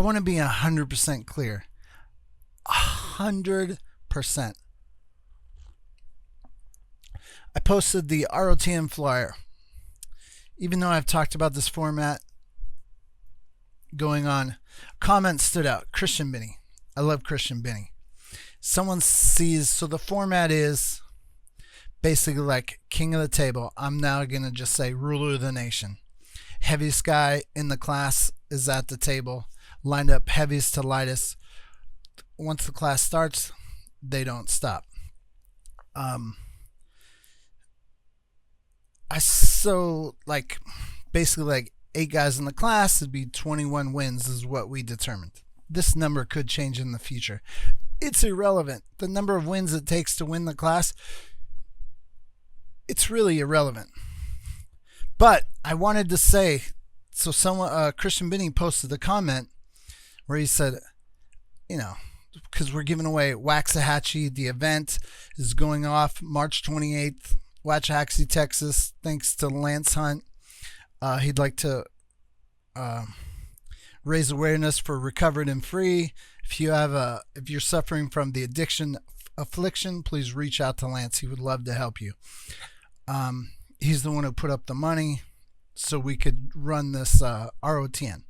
want to be 100% clear. 100%. I posted the ROTM flyer. Even though I've talked about this format going on, comment stood out. Christian Binney. I love Christian Binney. Someone sees, so the format is basically like king of the table. I'm now going to just say ruler of the nation. Heaviest guy in the class is at the table, lined up heaviest to lightest. Once the class starts, they don't stop. Basically like 8 guys in the class, it'd be 21 wins is what we determined. This number could change in the future. It's irrelevant. The number of wins it takes to win the class, it's really irrelevant. But I wanted to say, so someone, Christian Binney posted a comment where he said, because we're giving away Waxahachie, the event is going off March 28th, Waxahachie, Texas, thanks to Lance Hunt. He'd like to raise awareness for Recovered and Free. If you're suffering from the addiction affliction, please reach out to Lance. He would love to help you. He's the one who put up the money so we could run this ROTN.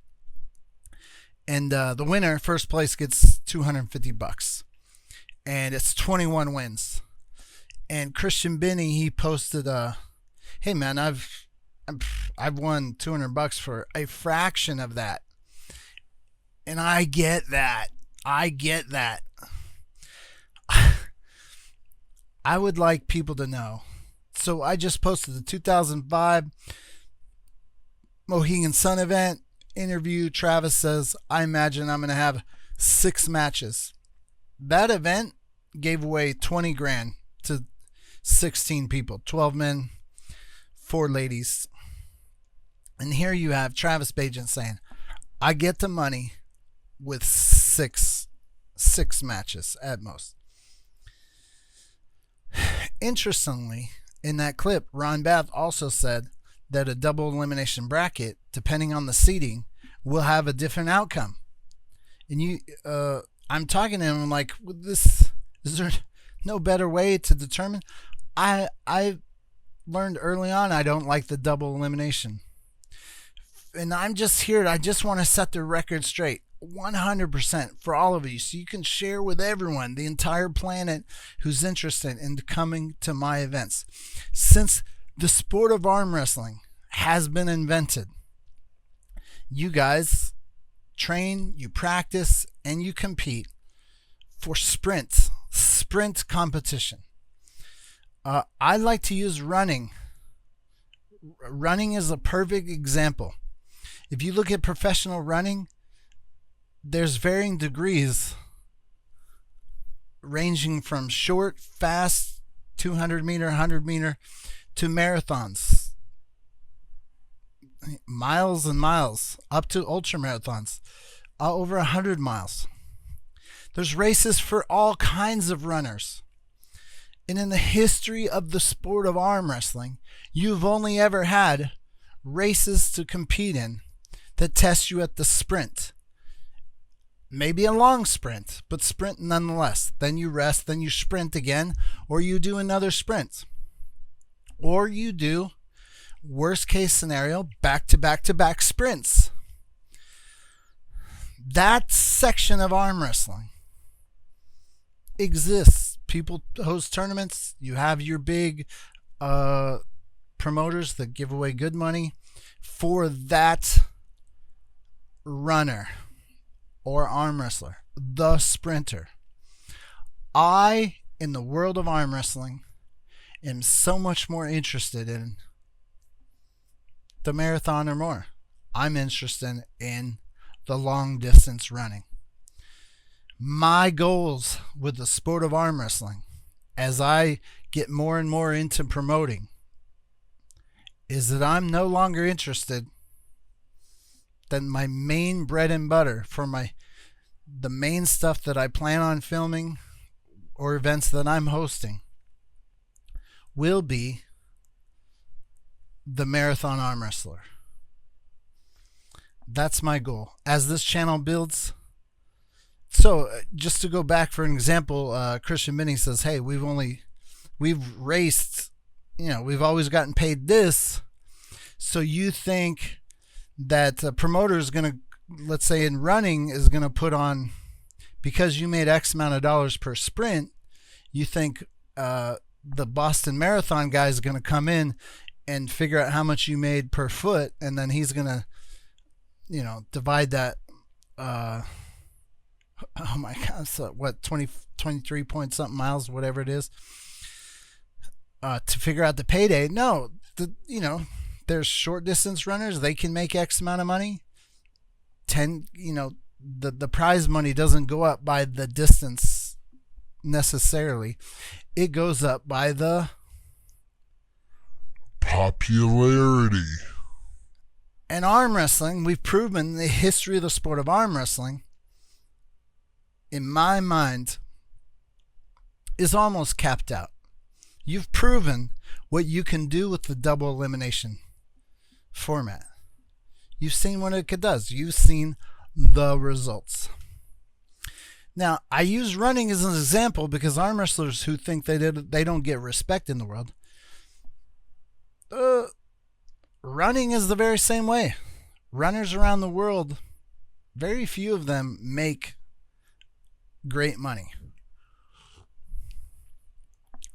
And the winner, first place, gets $250, and it's 21 wins. And Christian Binney, he posted, "Hey man, I've won $200 for a fraction of that," and I get that. I would like people to know. So I just posted the 2005 Mohegan Sun event interview. Travis says, I imagine I'm going to have 6 matches. That event gave away 20 grand to 16 people, 12 men, 4 ladies. And here you have Travis Bajan saying, I get the money with six matches at most. Interestingly, in that clip, Ron Bath also said that a double elimination bracket, depending on the seeding, will have a different outcome. And I'm talking to him, I'm like, is there no better way to determine? I learned early on I don't like the double elimination. And I'm just here, I just want to set the record straight. 100% for all of you, so you can share with everyone, the entire planet who's interested in coming to my events. Since the sport of arm wrestling has been invented, you guys train, you practice, and you compete for sprint competition. I like to use running. Running is a perfect example. If you look at professional running, there's varying degrees ranging from short, fast, 200 meter, 100 meter to marathons, miles and miles, up to ultra marathons, over 100 miles. There's races for all kinds of runners. And in the history of the sport of arm wrestling, you've only ever had races to compete in that test you at the sprint. Maybe a long sprint, but sprint nonetheless. Then you rest, then you sprint again, or you do another sprint. Or you do, worst case scenario, back-to-back-to-back sprints. That section of arm wrestling exists. People host tournaments. You have your big promoters that give away good money for that runner or arm wrestler, the sprinter. I, in the world of arm wrestling, am so much more interested in the marathon or more. I'm interested in the long distance running. My goals with the sport of arm wrestling, as I get more and more into promoting, is that I'm no longer interested than my main bread and butter for the main stuff that I plan on filming or events that I'm hosting will be the marathon arm wrestler. That's my goal as this channel builds. So just to go back for an example, Christian Minnie says, hey, we've raced, we've always gotten paid this. So you think that a promoter is going to, let's say in running, is going to put on, because you made X amount of dollars per sprint, you think the Boston Marathon guy is going to come in and figure out how much you made per foot, and then he's going to, divide that, oh my God, so what, 23 point something miles, whatever it is, to figure out the payday. No, there's short distance runners, they can make X amount of money. The prize money doesn't go up by the distance necessarily. It goes up by the popularity. And arm wrestling, we've proven the history of the sport of arm wrestling, in my mind, is almost capped out. You've proven what you can do with the double elimination format. You've seen what it does. You've seen the results. Now, I use running as an example because arm wrestlers who think they don't get respect in the world, running is the very same way. Runners around the world, very few of them make great money.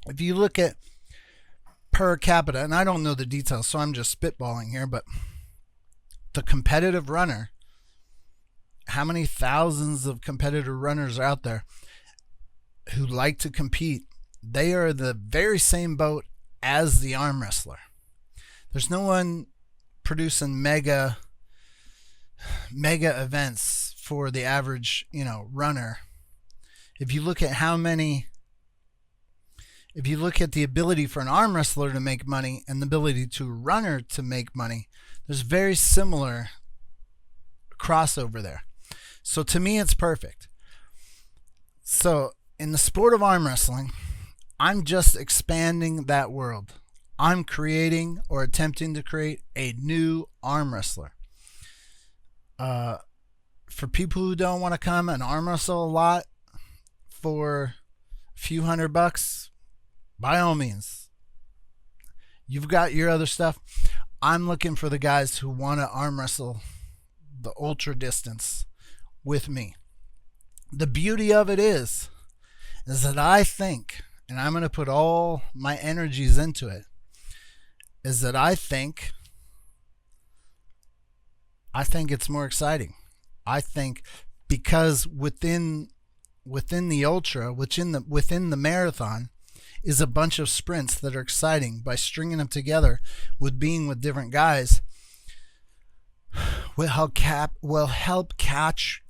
If you look at per capita, and I don't know the details, so I'm just spitballing here, but the competitive runner, how many thousands of competitive runners are out there who like to compete? They are the very same boat as the arm wrestler. There's no one producing mega events for the average, runner. If you look at the ability for an arm wrestler to make money and the ability to a runner to make money, there's very similar crossover there. So to me, it's perfect. So in the sport of arm wrestling, I'm just expanding that world. I'm creating or attempting to create a new arm wrestler. For people who don't want to come and arm wrestle a lot for a few $100, by all means, you've got your other stuff. I'm looking for the guys who want to arm wrestle the ultra distance with me. The beauty of it is that I think, and I'm going to put all my energies into it, is that I think it's more exciting. I think because within the ultra, within the marathon, is a bunch of sprints that are exciting. By stringing them together with being with different guys, will help capture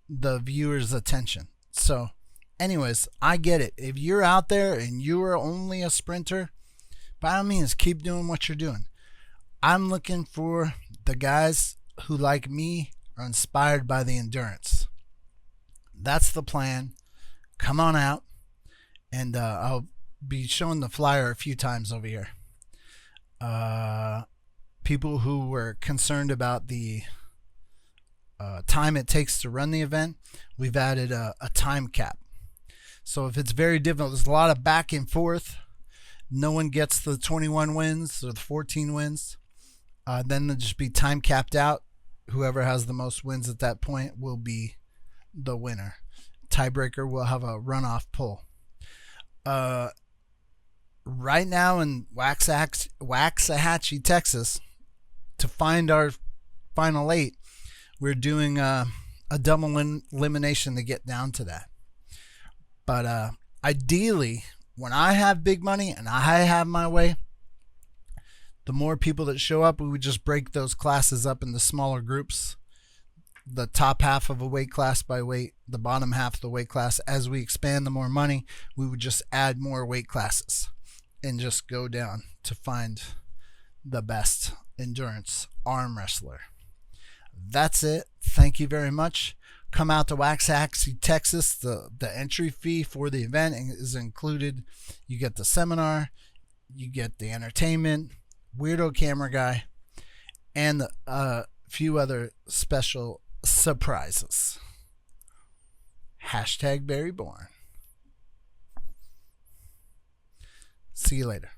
the viewer's attention. So anyways, I get it. If you're out there and you are only a sprinter, by all means, keep doing what you're doing. I'm looking for the guys who, like me, are inspired by the endurance. That's the plan. Come on out, and I'll be showing the flyer a few times over here. People who were concerned about the time it takes to run the event, we've added a time cap. So if it's very difficult, there's a lot of back and forth, no one gets the 21 wins or the 14 wins, then they'll just be time capped out. Whoever has the most wins at that point will be the winner. Tiebreaker will have a runoff pull. Right now in Waxahachie, Texas, to find our final 8, we're doing a double elimination to get down to that. But ideally, when I have big money and I have my way, the more people that show up, we would just break those classes up into smaller groups. The top half of a weight class by weight, the bottom half of the weight class. As we expand the more money, we would just add more weight classes and just go down to find the best endurance arm wrestler. That's it. Thank you very much. Come out to Waxahachie, Texas. The entry fee for the event is included. You get the seminar, you get the entertainment, weirdo camera guy, and a few other special surprises. #BarryBourne. See you later.